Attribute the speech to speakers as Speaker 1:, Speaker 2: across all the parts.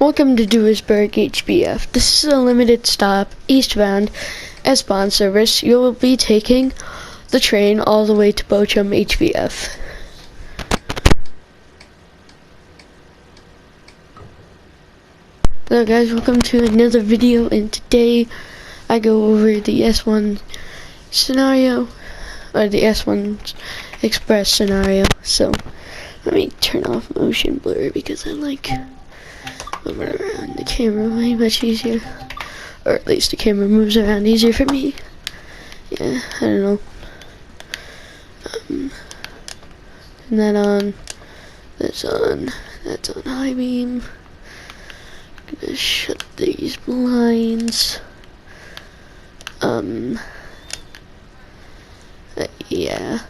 Speaker 1: Welcome to Duisburg HBF. This is a limited stop, eastbound S-bahn service. You will be taking the train all the way to Bochum HBF. Hello guys, welcome to another video, and today I go over the S1 scenario, or the S1 Express scenario. So let me turn off motion blur because I like moving around the camera way much easier, or at least the camera moves around easier for me. Yeah, I don't know. Turn that on. That's on high beam. Gonna shut these blinds. Yeah.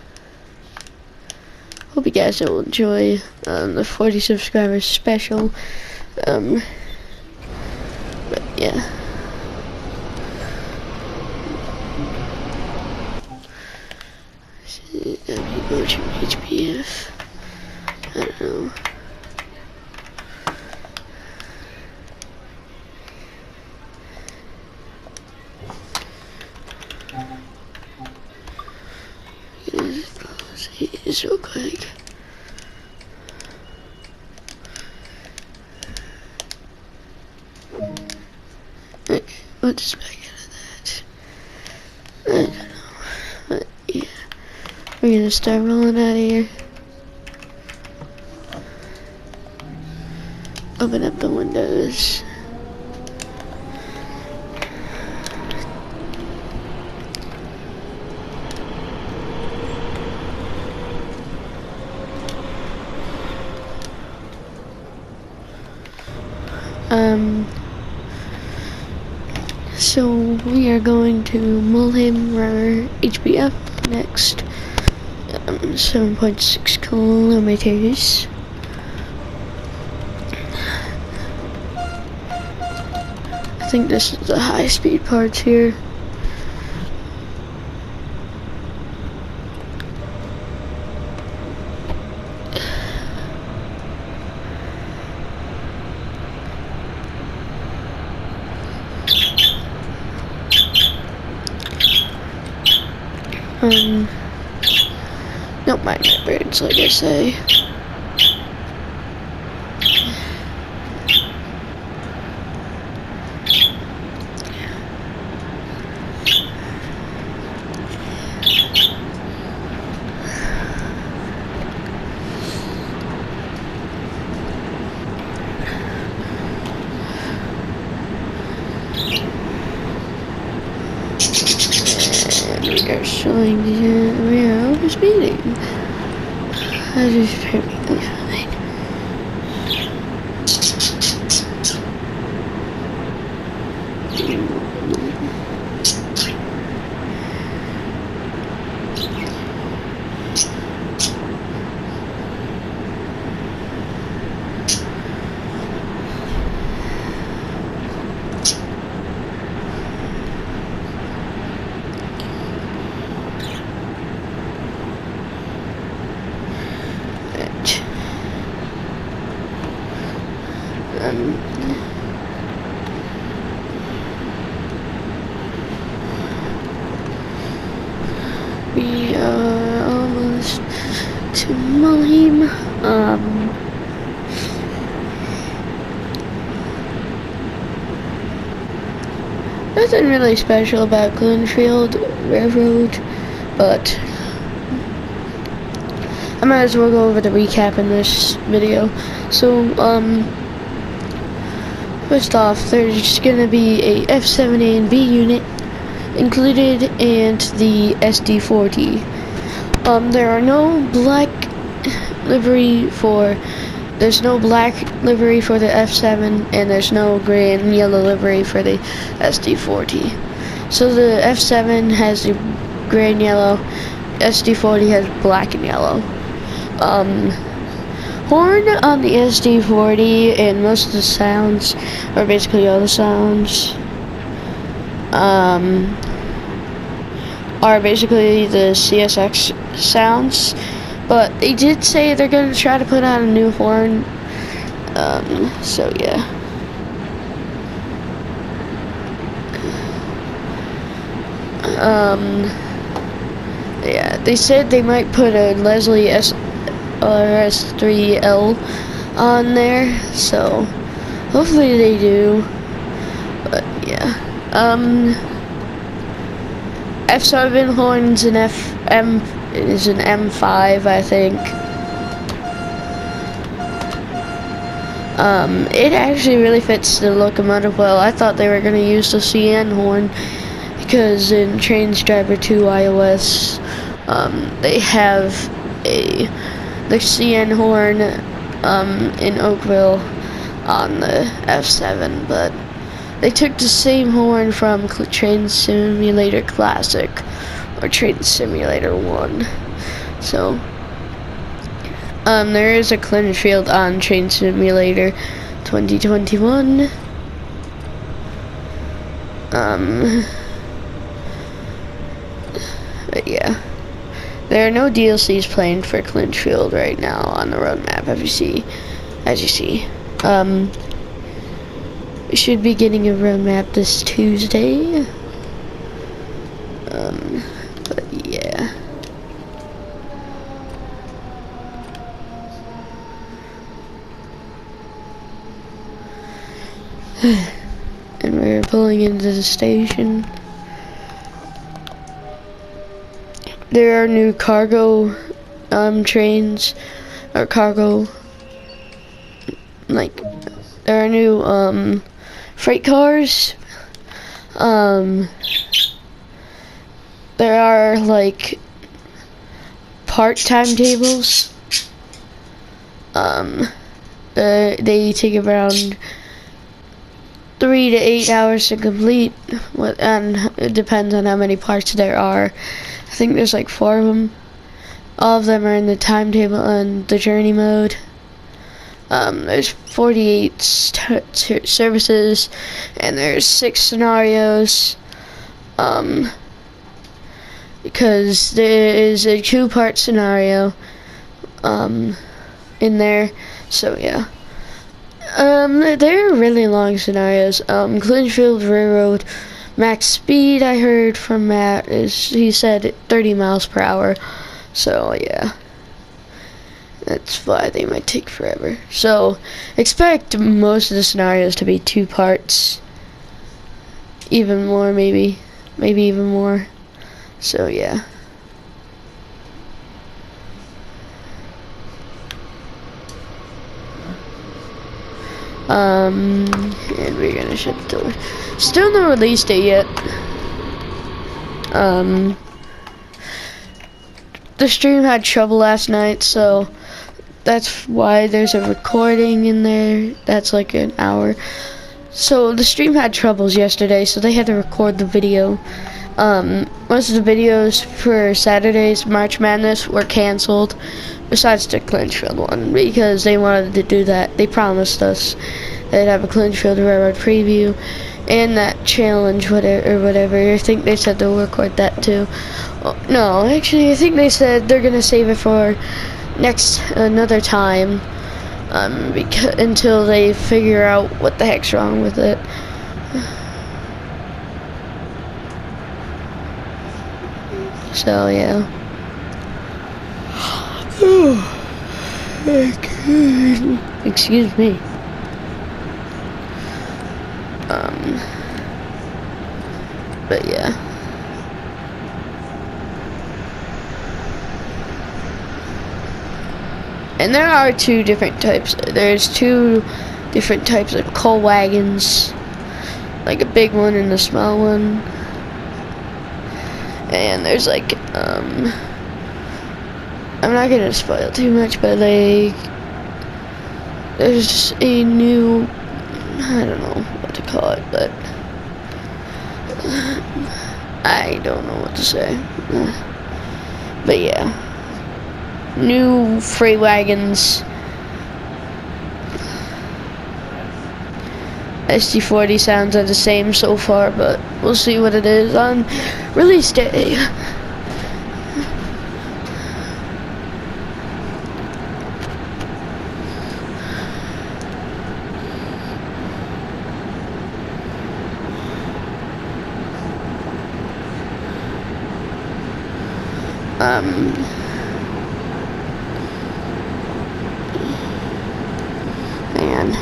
Speaker 1: Hope you guys will enjoy the 40 subscribers special. But yeah. TSW Bochum HBF. I don't know. See this real quick. Okay, we'll just back out of that. I don't know. But yeah. We're gonna start rolling out of here. Open up the windows. So we are going to rhein-ruhr HBF next. 7.6 kilometers. I think this is the high speed parts here. Don't mind my birds, like I say. We are showing we are over speeding. That is perfectly fine. We are almost to Mulheim. Nothing really special about Glenfield Railroad, but I might as well go over the recap in this video. So, first off, there's gonna be a F7A and B unit included, and the SD40. There are no black livery for. There's no black livery for the F7, and there's no gray and yellow livery for the SD40. So the F7 has the gray and yellow. SD40 has black and yellow. Horn on the SD40, and most of the sounds, or basically all the sounds, are basically the CSX sounds, but they did say they're gonna try to put out a new horn, so yeah. Yeah, they said they might put a Leslie S3L on there, so hopefully they do. But yeah, F7 horns and FM is an M5, I think. It actually really fits the locomotive well. I thought they were gonna use the CN horn because in Trains Driver 2 iOS, they have the CN horn in Oakville on the F7, but they took the same horn from Train Simulator Classic or Train Simulator 1. So there is a Clinchfield on Train Simulator 2021. But yeah, there are no DLCs planned for Clinchfield right now on the roadmap, as you see. We should be getting a roadmap this Tuesday. But yeah. And we're pulling into the station. There are new cargo trains, or cargo, like, there are new freight cars. There are like part timetables. They take around 3 to 8 hours to complete, and it depends on how many parts there are. I think there's like 4 of them. All of them are in the timetable and the journey mode. There's 48 services, and there's 6 scenarios. Because there is a 2-part scenario in there. So yeah. They're really long scenarios. Clinchfield Railroad max speed, I heard from Matt, he said 30 miles per hour. So yeah, that's why they might take forever. So expect most of the scenarios to be 2 parts, even more, maybe even more. So yeah. And we're gonna ship the still no release date yet. The stream had trouble last night, so that's why there's a recording in there that's like an hour. So the stream had troubles yesterday, so they had to record the video. Most of the videos for Saturday's March Madness were canceled, besides the Clinchfield one, because they wanted to do that. They promised us they'd have a Clinchfield Railroad preview and that challenge, whatever. I think they said they'll record that too. Oh, no, actually, I think they said they're gonna save it for another time, until they figure out what the heck's wrong with it. So yeah. Excuse me. But yeah. And there are 2 different types. There's 2 different types of coal wagons, like a big one and a small one. And there's like, I'm not gonna spoil too much, but like, there's a new, I don't know what to call it, but I don't know what to say. But yeah, new freight wagons. SD40 sounds are the same so far, but we'll see what it is on release day. Um, man.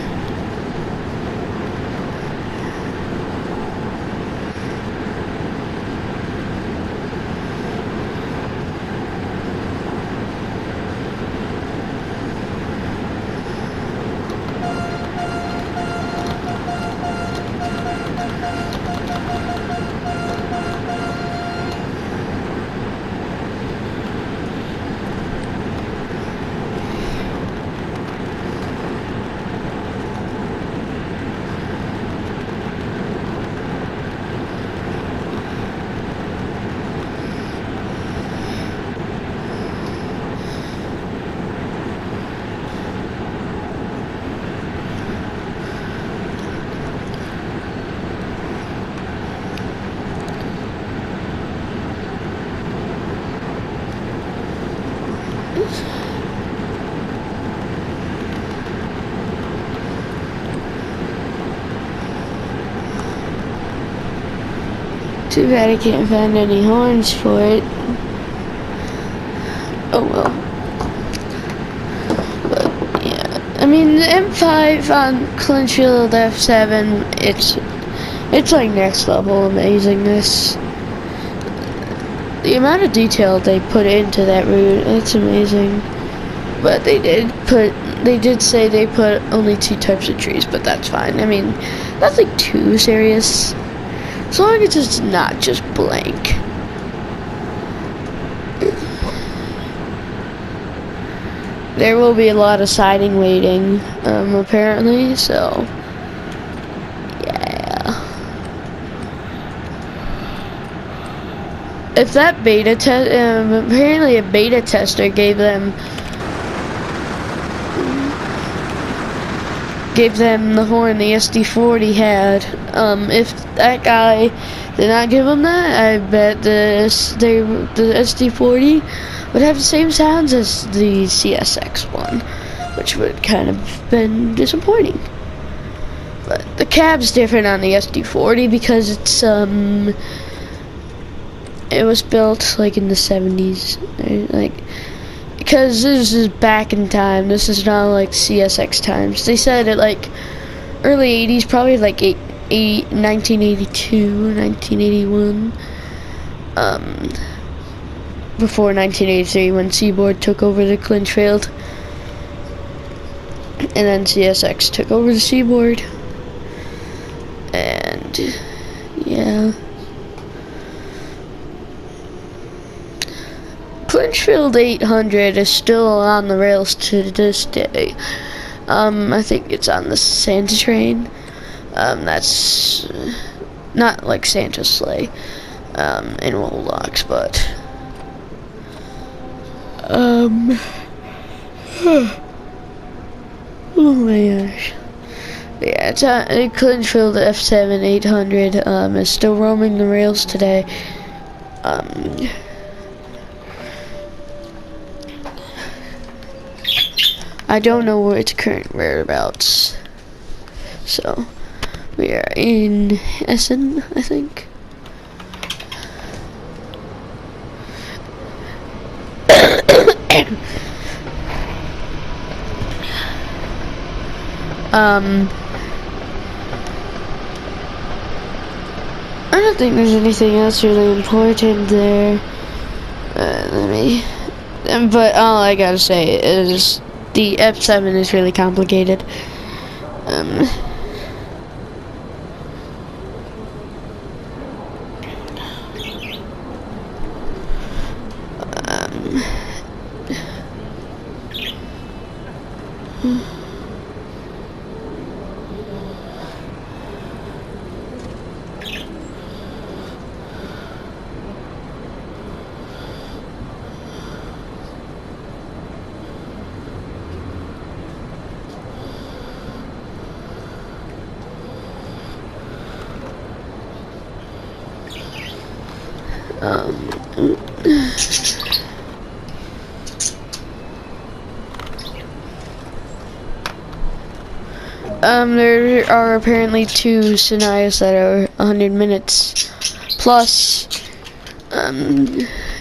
Speaker 1: Too bad I can't find any horns for it. Oh well. But yeah, I mean the M5 on Clinchfield F7, it's like next level amazingness. The amount of detail they put into that route, it's amazing. But they did say they put only 2 types of trees, but that's fine. I mean, nothing too serious. As long as it's not just blank. There will be a lot of siding waiting, apparently, so yeah. If that beta test, apparently a beta tester gave them the horn the SD40 had. If that guy did not give him that, I bet the SD40 would have the same sounds as the CSX one, which would kind of been disappointing. But the cab's different on the SD40 because it's it was built like in the 70s, right? Like, because this is back in time. This is not like CSX times. They said it like early 80s, probably like 1982, 1981. Before 1983 when Seaboard took over the Clinchfield. And then CSX took over the Seaboard. And yeah. Clinchfield 800 is still on the rails to this day. I think it's on the Santa train. That's not like Santa's sleigh in Woolocks, but oh my gosh. Yeah, it's Clinchfield F7 800 is still roaming the rails today. I don't know where its current whereabouts. So we are in Essen, I think. I don't think there's anything else really important there. But all I gotta say is the F7 is really complicated. There are apparently 2 scenarios that are 100 minutes plus,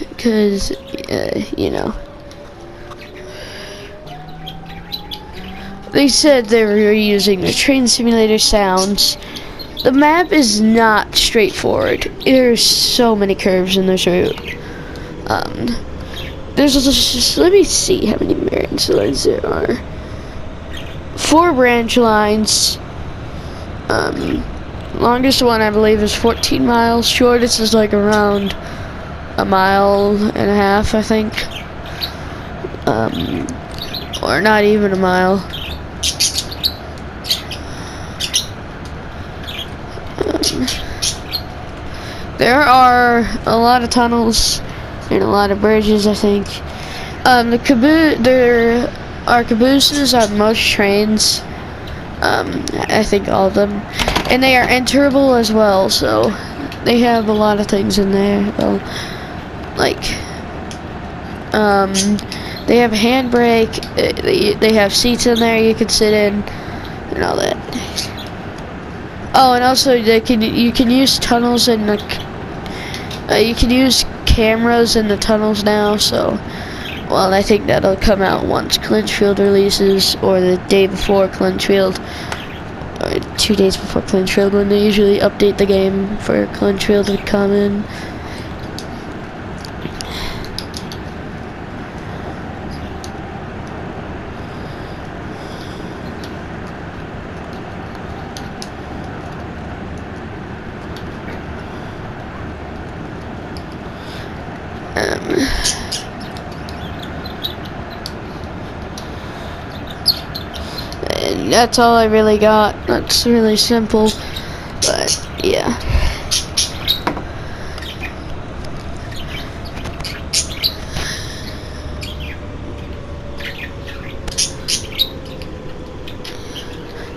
Speaker 1: because you know. They said they were using the train simulator sounds. The map is not straightforward. There's so many curves in this route. There's just, let me see how many branch lines there are. 4 branch lines. Longest one I believe is 14 miles. Shortest is like around a mile and a half, I think. Or not even a mile. There are a lot of tunnels and a lot of bridges, I think. There are cabooses on most trains. I think all of them. And they are enterable as well, so they have a lot of things in there. Well, like, they have a handbrake, they have seats in there you can sit in, and all that. Oh, and also you can use tunnels in the, you can use cameras in the tunnels now, so, well, I think that'll come out once Clinchfield releases, or the day before Clinchfield, or 2 days before Clinchfield, when they usually update the game for Clinchfield to come in. And that's all I really got. That's really simple, but yeah.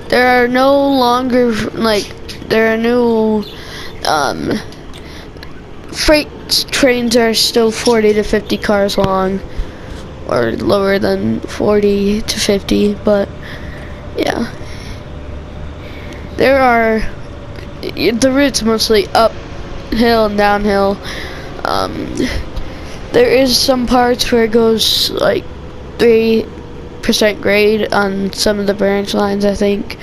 Speaker 1: There are no longer, like, there are no, freight trains are still 40 to 50 cars long, or lower than 40 to 50, but yeah. There are, the route's mostly uphill and downhill. There is some parts where it goes like 3% grade on some of the branch lines, I think.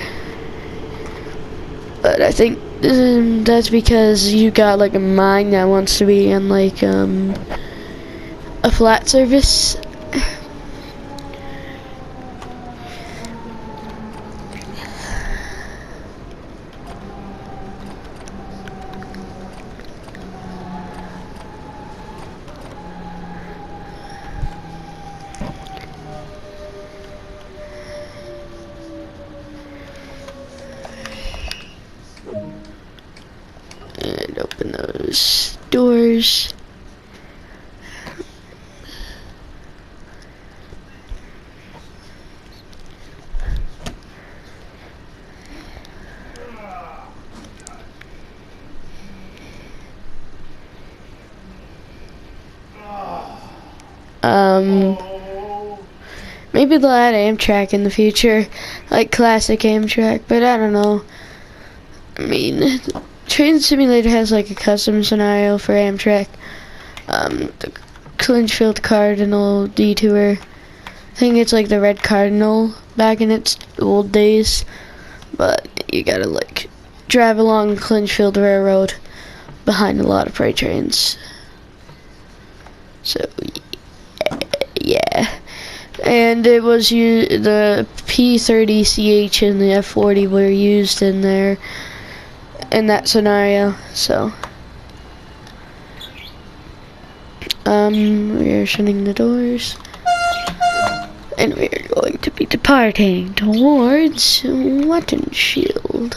Speaker 1: But I think that's because you got like a mine that wants to be in like a flat surface. And open those doors. Maybe they'll add Amtrak in the future, like classic Amtrak, but I don't know. I mean, Train Simulator has like a custom scenario for Amtrak. The Clinchfield Cardinal Detour. I think it's like the Red Cardinal back in its old days, but you gotta like drive along Clinchfield Railroad behind a lot of freight trains. So yeah. And it was the P30CH and the F40 were used in there in that scenario. So we are shutting the doors, and we are going to be departing towards Wattenschild.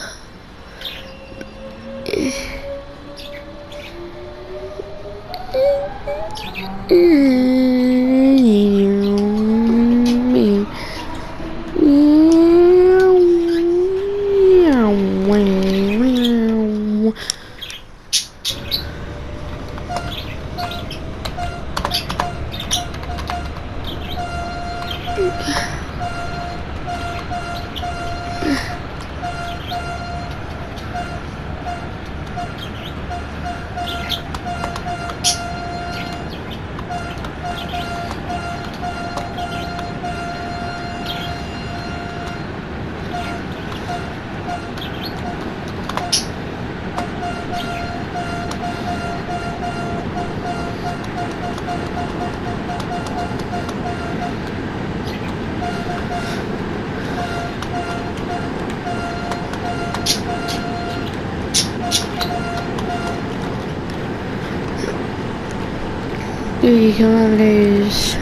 Speaker 1: 3 kilometers.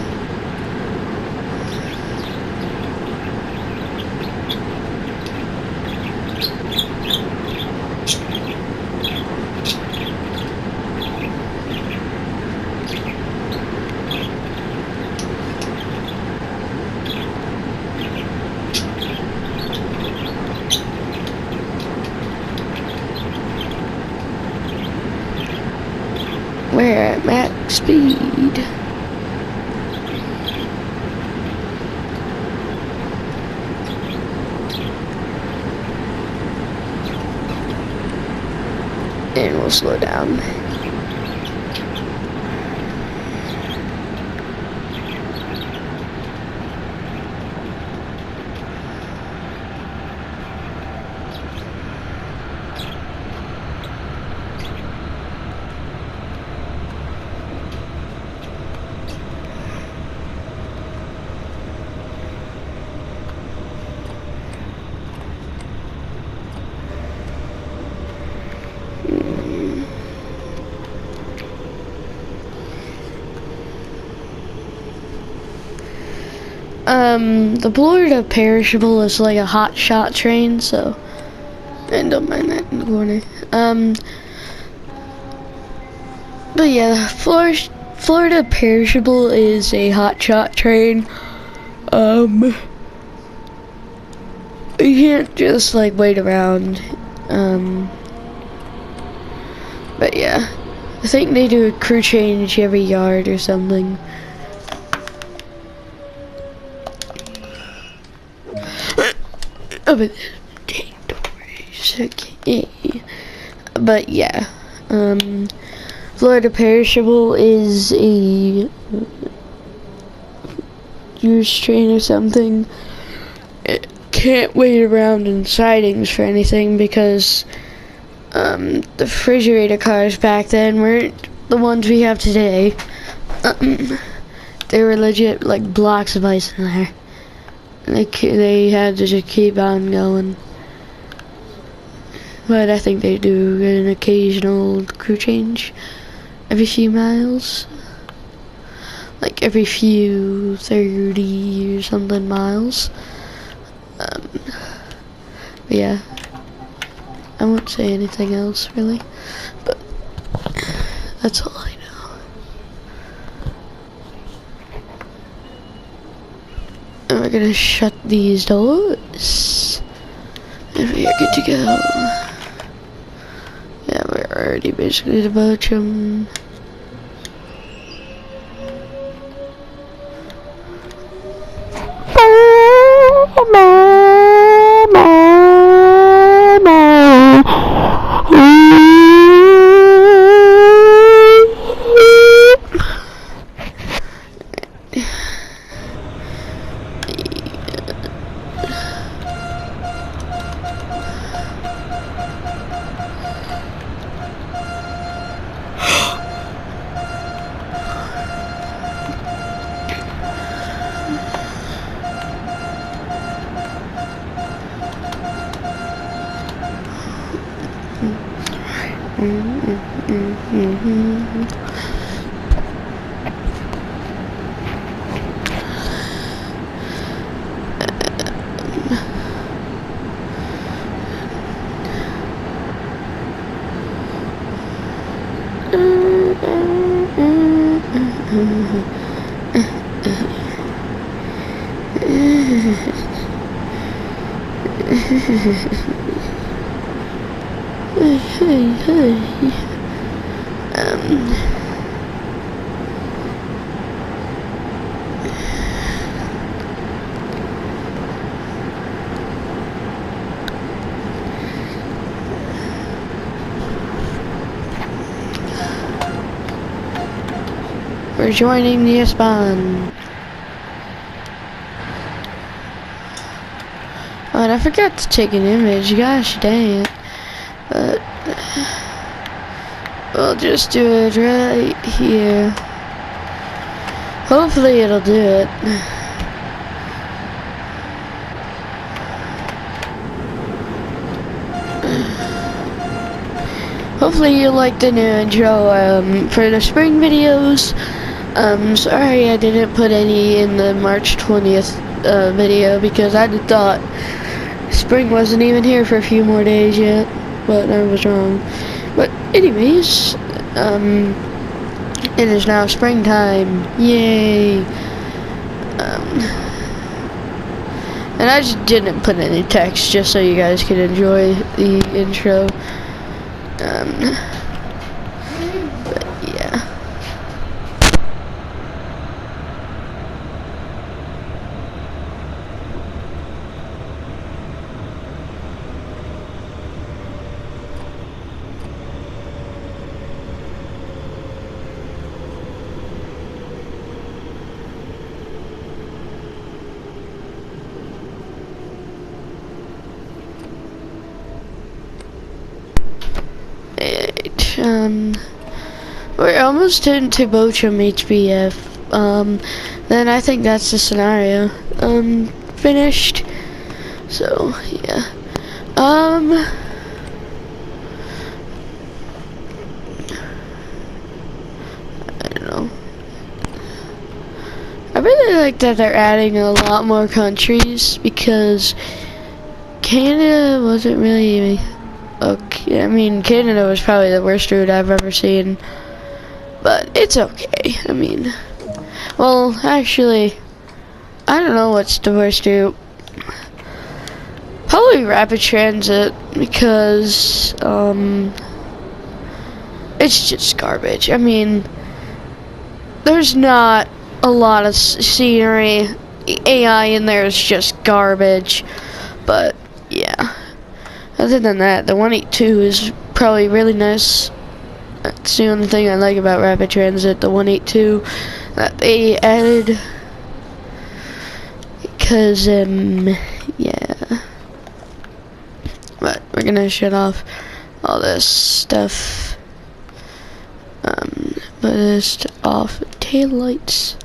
Speaker 1: We're at max speed. And we'll slow down. The Florida Perishable is like a hot shot train, so and don't mind that in the corner. But yeah, Florida Perishable is a hot shot train. You can't just like wait around. But yeah, I think they do a crew change every yard or something. Oh, but dang doors. Okay. But yeah, Florida Perishable is a used train or something. It can't wait around in sidings for anything because the refrigerator cars back then weren't the ones we have today. They were legit like blocks of ice in there. They had to just keep on going. But I think they do an occasional crew change every few miles. Like every few 30 or something miles. But yeah. I won't say anything else really. But that's all I know. And we're gonna shut these doors. And we are good to go. Yeah, we're already basically to Bochum. We're joining the S-bahn. Oh, and I forgot to take an image. Gosh dang it. But we'll just do it right here. Hopefully it'll do it. Hopefully you like the new intro for the spring videos. Sorry I didn't put any in the March 20th video because I thought spring wasn't even here for a few more days yet, but I was wrong. But anyways, it is now springtime. Yay! And I just didn't put any text just so you guys could enjoy the intro. But yeah. We're almost into Bochum HBF. Then I think that's the scenario. Finished. So, yeah. I don't know. I really like that they're adding a lot more countries because Canada wasn't really okay. I mean, Canada was probably the worst route I've ever seen, but it's okay. I mean, well, actually, I don't know what's the worst route. Probably rapid transit because it's just garbage. I mean, there's not a lot of scenery. AI in there is just garbage, but yeah. Other than that, the 182 is probably really nice. That's the only thing I like about rapid transit, the 182 that they added. Because, yeah. But we're gonna shut off all this stuff. Put this off tail lights.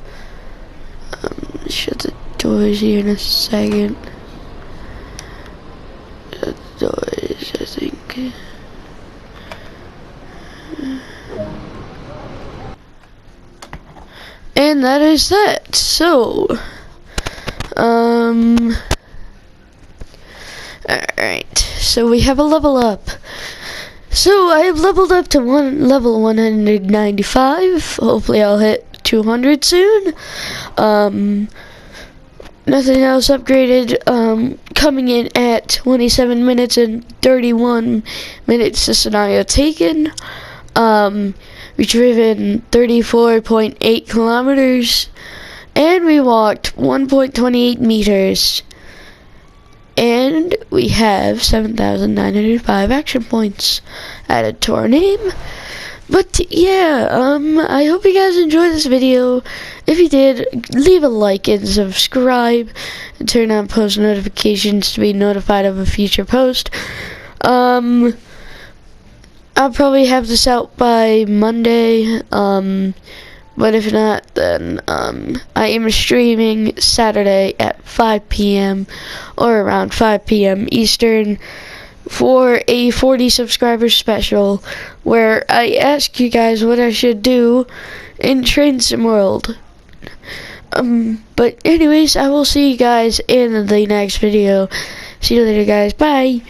Speaker 1: Shut the doors here in a second. Doors, I think. And that is that. So, alright. So we have a level up. So I have leveled up to level 195. Hopefully I'll hit 200 soon. Nothing else upgraded. Coming in at 27 minutes and 31 minutes to scenario taken. We've driven 34.8 kilometers. And we walked 1.28 meters. And we have 7,905 action points added to our name. But yeah, I hope you guys enjoyed this video. If you did, leave a like and subscribe and turn on post notifications to be notified of a future post. I'll probably have this out by Monday, but if not, then I am streaming Saturday at 5 p.m. or around 5 p.m. Eastern for a 40 subscriber special where I ask you guys what I should do in Train Sim World. But anyways, I will see you guys in the next video. See you later, guys. Bye.